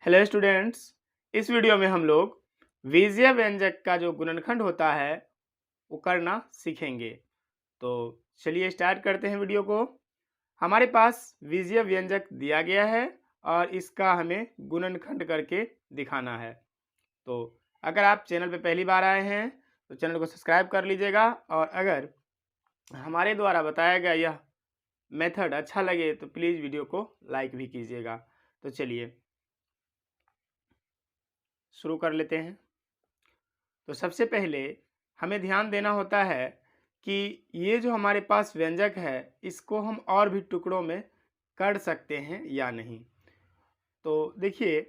Hello students. इस video में हम लोग बीजीय व्यंजक का जो गुणनखंड होता है वो करना सीखेंगे। तो चलिए स्टार्ट करते हैं वीडियो को। हमारे पास बीजीय व्यंजक दिया गया है और इसका हमें गुणनखंड करके दिखाना है। तो अगर आप चैनल पे पहली बार आए हैं तो चैनल को सब्सक्राइब कर लीजिएगा, और अगर हमारे द्वारा बताया गया यह मेथड अच्छा लगे तो प्लीज़ वीडियो को लाइक भी कीजिएगा। तो चलिए शुरू कर लेते हैं। तो सबसे पहले हमें ध्यान देना होता है कि ये जो हमारे पास व्यंजक है इसको हम और भी टुकड़ों में कर सकते हैं या नहीं। तो देखिए,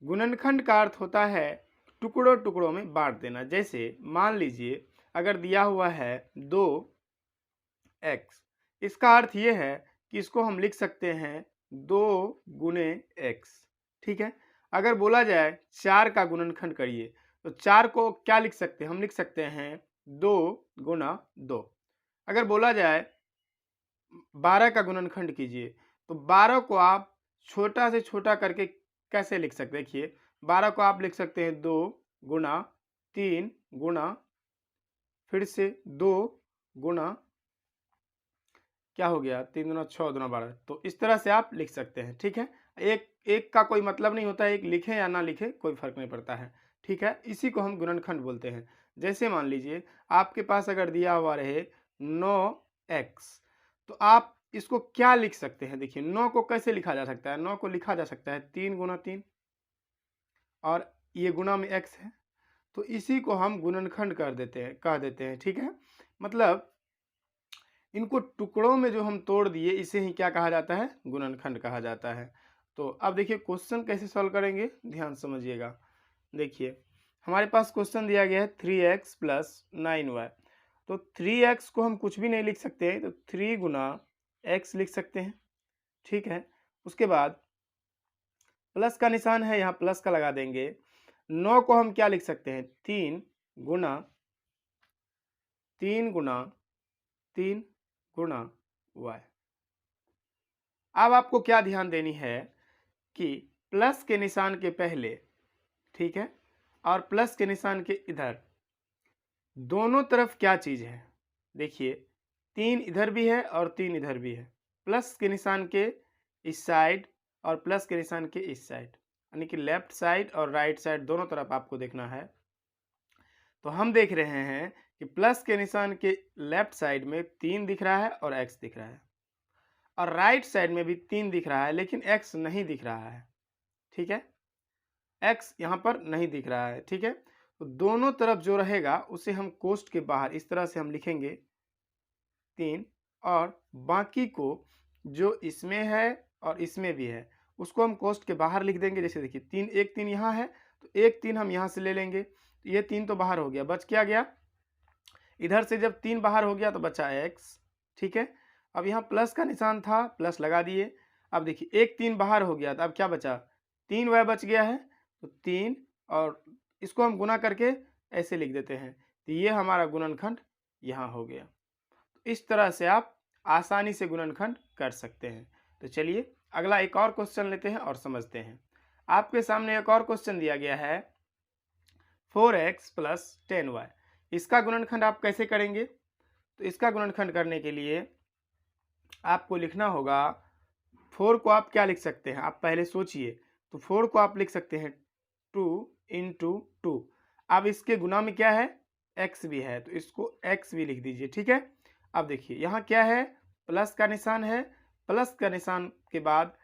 गुणनखंड का अर्थ होता है टुकड़ों टुकड़ों में बांट देना। जैसे मान लीजिए अगर दिया हुआ है 2x, इसका अर्थ ये है कि इसको हम लिख सकते हैं 2 गुने x। ठीक है। अगर बोला जाए 4 का गुणनखंड करिए तो 4 को क्या लिख सकते हैं, हम लिख सकते हैं 2 गुना 2। अगर बोला जाए 12 का गुणनखंड कीजिए तो 12 को आप छोटा से छोटा करके कैसे लिख सकते हैं। देखिए 12 को आप लिख सकते हैं 2 गुना 3 गुना फिर से 2 गुना क्या हो गया 3 दूना 6 दूना 12। तो इस तरह से आप लिख सकते हैं। ठीक है। एक एक का कोई मतलब नहीं होता है, एक लिखें या ना लिखें कोई फर्क नहीं पड़ता है। ठीक है। इसी को हम गुणनखंड बोलते हैं। जैसे मान लीजिए आपके पास अगर दिया हुआ रहे 9x, तो आप इसको क्या लिख सकते हैं। देखिए 9 को कैसे लिखा जा सकता है, 9 को लिखा जा सकता है 3 गुना 3, और ये गुना में x है तो इसी को हम गुणनखंड कर देते हैं, कह देते हैं। ठीक है। मतलब इनको टुकड़ों में जो हम तोड़ दिए इसे ही क्या कहा जाता है, गुणनखंड कहा जाता है। तो अब देखिए क्वेश्चन कैसे सॉल्व करेंगे, ध्यान समझिएगा। देखिए हमारे पास क्वेश्चन दिया गया है 3x प्लस 9y। तो 3x को हम कुछ भी नहीं लिख सकते हैं तो 3 गुना x लिख सकते हैं। ठीक है। उसके बाद प्लस का निशान है, यहाँ प्लस का लगा देंगे। 9 को हम क्या लिख सकते हैं, 3 गुना 3 गुना 3 गुना y। अब आपको क्या ध्यान देनी है कि प्लस के निशान के पहले, ठीक है, और प्लस के निशान के इधर दोनों तरफ क्या चीज है। देखिए 3 इधर भी है और 3 इधर भी है। प्लस के निशान के इस साइड और प्लस के निशान के इस साइड, यानी कि लेफ्ट साइड और राइट साइड दोनों तरफ आपको देखना है। तो हम देख रहे हैं कि प्लस के निशान के लेफ्ट साइड में 3 दिख रहा है और x दिख रहा है, और राइट साइड में भी 3 दिख रहा है लेकिन x नहीं दिख रहा है। ठीक है। x यहाँ पर नहीं दिख रहा है। ठीक है। तो दोनों तरफ जो रहेगा उसे हम कोष्ठ के बाहर इस तरह से हम लिखेंगे 3, और बाकी को जो इसमें है और इसमें भी है उसको हम कोष्ठ के बाहर लिख देंगे। जैसे देखिए 3, एक 3 यहाँ है तो एक 3 हम यहाँ से ले लेंगे, तो ये 3 तो बाहर हो गया, बच क्या गया, इधर से जब 3 बाहर हो गया तो बचा x। ठीक है। अब यहाँ प्लस का निशान था, प्लस लगा दिए। अब देखिए एक 3 बाहर हो गया तो अब क्या बचा, 3y बच गया है। तो 3, और इसको हम गुना करके ऐसे लिख देते हैं, तो ये हमारा गुणनखंड यहाँ हो गया। तो इस तरह से आप आसानी से गुणनखंड कर सकते हैं। तो चलिए अगला एक और क्वेश्चन लेते हैं और समझते हैं। आपके सामने एक और क्वेश्चन दिया गया है 4x प्लस 10y। इसका गुणनखंड आप कैसे करेंगे। तो इसका गुणनखंड करने के लिए आपको लिखना होगा, 4 को आप क्या लिख सकते हैं, आप पहले सोचिए। तो 4 को आप लिख सकते हैं 2 इंटू 2। अब इसके गुना में क्या है, x भी है, तो इसको x भी लिख दीजिए। ठीक है। अब देखिए यहाँ क्या है, प्लस का निशान है, प्लस का निशान के बाद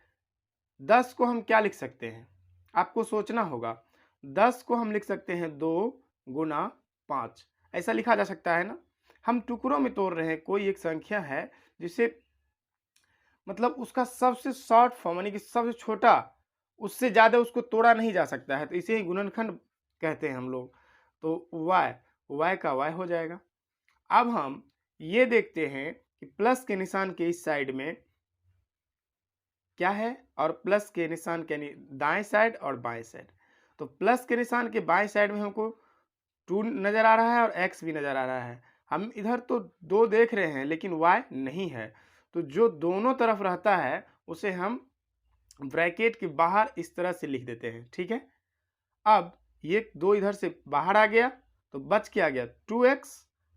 10 को हम क्या लिख सकते हैं, आपको सोचना होगा। 10 को हम लिख सकते हैं 2 गुना 5, ऐसा लिखा जा सकता है ना। हम टुकड़ों में तोड़ रहे हैं, कोई एक संख्या है जिसे मतलब उसका सबसे शॉर्ट फॉर्म यानी कि सबसे छोटा, उससे ज़्यादा उसको तोड़ा नहीं जा सकता है, तो इसे ही गुणनखंड कहते हैं हम लोग। तो y का y हो जाएगा। अब हम ये देखते हैं कि प्लस के निशान के इस साइड में क्या है, और प्लस के निशान के दाएं साइड और बाएं साइड। तो प्लस के निशान के बाएं साइड में हमको 2 नज़र आ रहा है और x भी नज़र आ रहा है। हम इधर तो 2 देख रहे हैं लेकिन y नहीं है, तो जो दोनों तरफ रहता है उसे हम ब्रैकेट के बाहर इस तरह से लिख देते हैं, ठीक है। अब ये 2 इधर से बाहर आ गया तो बच क्या गया 2x,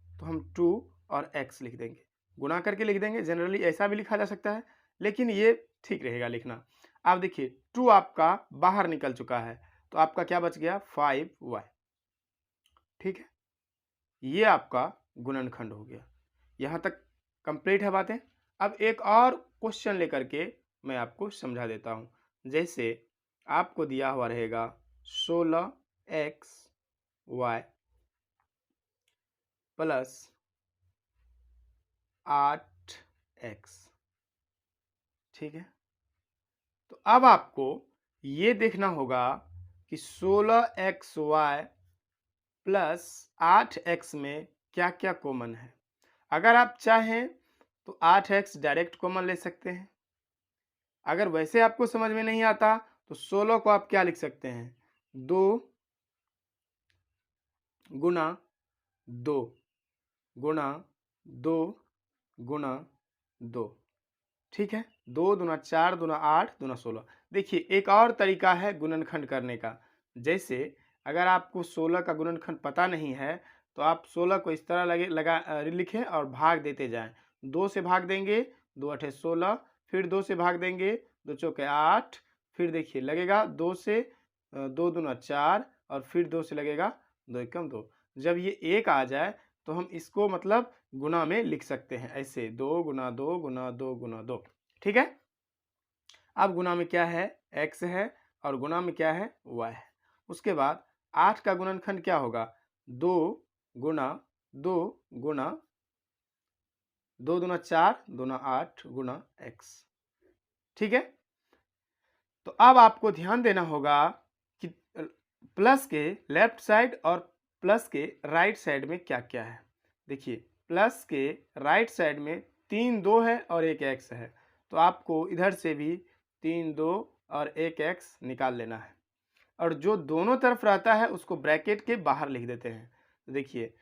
तो हम 2 और x लिख देंगे, गुणा करके लिख देंगे। जनरली ऐसा भी लिखा जा सकता है, लेकिन ये ठीक रहेगा लिखना। अब देखिए 2 आपका बाहर निकल चुका है तो आपका क्या बच गया 5y, ठीक है। ये आपका गुणनखंड हो गया। यहाँ तक कंप्लीट है बातें। अब एक और क्वेश्चन लेकर के मैं आपको समझा देता हूँ। जैसे आपको दिया हुआ रहेगा 16xy प्लस 8x, ठीक है। तो अब आपको ये देखना होगा कि 16xy प्लस 8x में क्या क्या कॉमन है। अगर आप चाहें तो 8x डायरेक्ट कॉमन ले सकते हैं। अगर वैसे आपको समझ में नहीं आता तो 16 को आप क्या लिख सकते हैं 2 गुना 2 गुणा 2 गुणा 2, ठीक है। 2 दूना 4 दूना 8 दूना 16। देखिए एक और तरीका है गुणनखंड करने का। जैसे अगर आपको 16 का गुणनखंड पता नहीं है तो आप 16 को इस तरह लिखें और भाग देते जाएं। 2 से भाग देंगे 2 अठे 16, फिर 2 से भाग देंगे 2 चौके 8, फिर देखिए लगेगा 2 से 2 दूना 4 और फिर 2 से लगेगा 2 एकम 2। जब ये 1 आ जाए तो हम इसको मतलब गुना में लिख सकते हैं ऐसे 2 गुना 2 गुना 2 गुना 2, ठीक है। अब गुना में क्या है x है और गुना में क्या है y है। उसके बाद 8 का गुणनखंड क्या होगा 2 गुना 2 गुना 2 दूना 4 दूना 8 गुना x, ठीक है। तो अब आपको ध्यान देना होगा कि प्लस के लेफ्ट साइड और प्लस के राइट साइड में क्या क्या है। देखिए प्लस के राइट साइड में 3 2 है और 1 x है, तो आपको इधर से भी 3 2 और 1 x निकाल लेना है। और जो दोनों तरफ रहता है उसको ब्रैकेट के बाहर लिख देते हैं। तो देखिए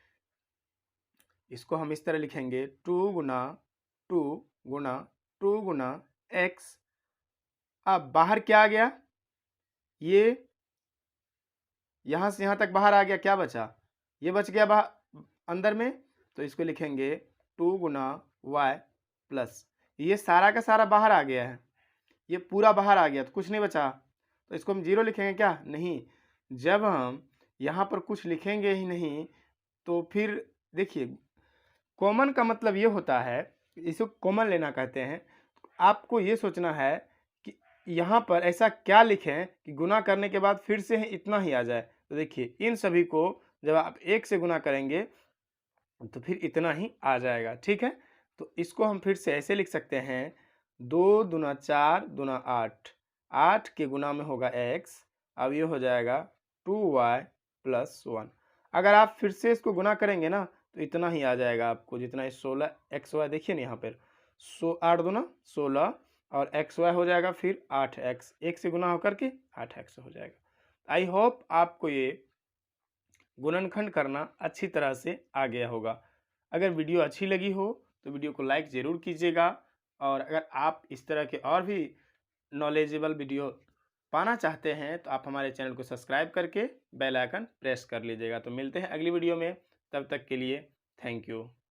इसको हम इस तरह लिखेंगे 2 गुना 2 गुना 2 गुना x। अब बाहर क्या आ गया, ये यहाँ से यहाँ तक बाहर आ गया, क्या बचा ये बच गया बाहर अंदर में, तो इसको लिखेंगे 2 गुना y प्लस ये सारा का सारा बाहर आ गया है, ये पूरा बाहर आ गया तो कुछ नहीं बचा, तो इसको हम 0 लिखेंगे क्या नहीं। जब हम यहाँ पर कुछ लिखेंगे ही नहीं तो फिर देखिए कॉमन का मतलब ये होता है, इसको कॉमन लेना कहते हैं। आपको ये सोचना है कि यहाँ पर ऐसा क्या लिखें कि गुना करने के बाद फिर से इतना ही आ जाए। तो देखिए इन सभी को जब आप 1 से गुना करेंगे तो फिर इतना ही आ जाएगा, ठीक है। तो इसको हम फिर से ऐसे लिख सकते हैं 2 दूना 4 दूना 8, 8 के गुना में होगा x, अब ये हो जाएगा 2y प्लस 1। अगर आप फिर से इसको गुना करेंगे ना तो इतना ही आ जाएगा आपको, जितना इस 16 xy देखिए ना यहाँ पर 8 दूना 16 और xy हो जाएगा फिर 8x, 1 से गुना होकर के 8x हो जाएगा। आई होप आपको ये गुणनखंड करना अच्छी तरह से आ गया होगा। अगर वीडियो अच्छी लगी हो तो वीडियो को लाइक ज़रूर कीजिएगा, और अगर आप इस तरह के और भी नॉलेजेबल वीडियो पाना चाहते हैं तो आप हमारे चैनल को सब्सक्राइब करके बेल आइकन प्रेस कर लीजिएगा। तो मिलते हैं अगली वीडियो में, तब तक के लिए थैंक यू।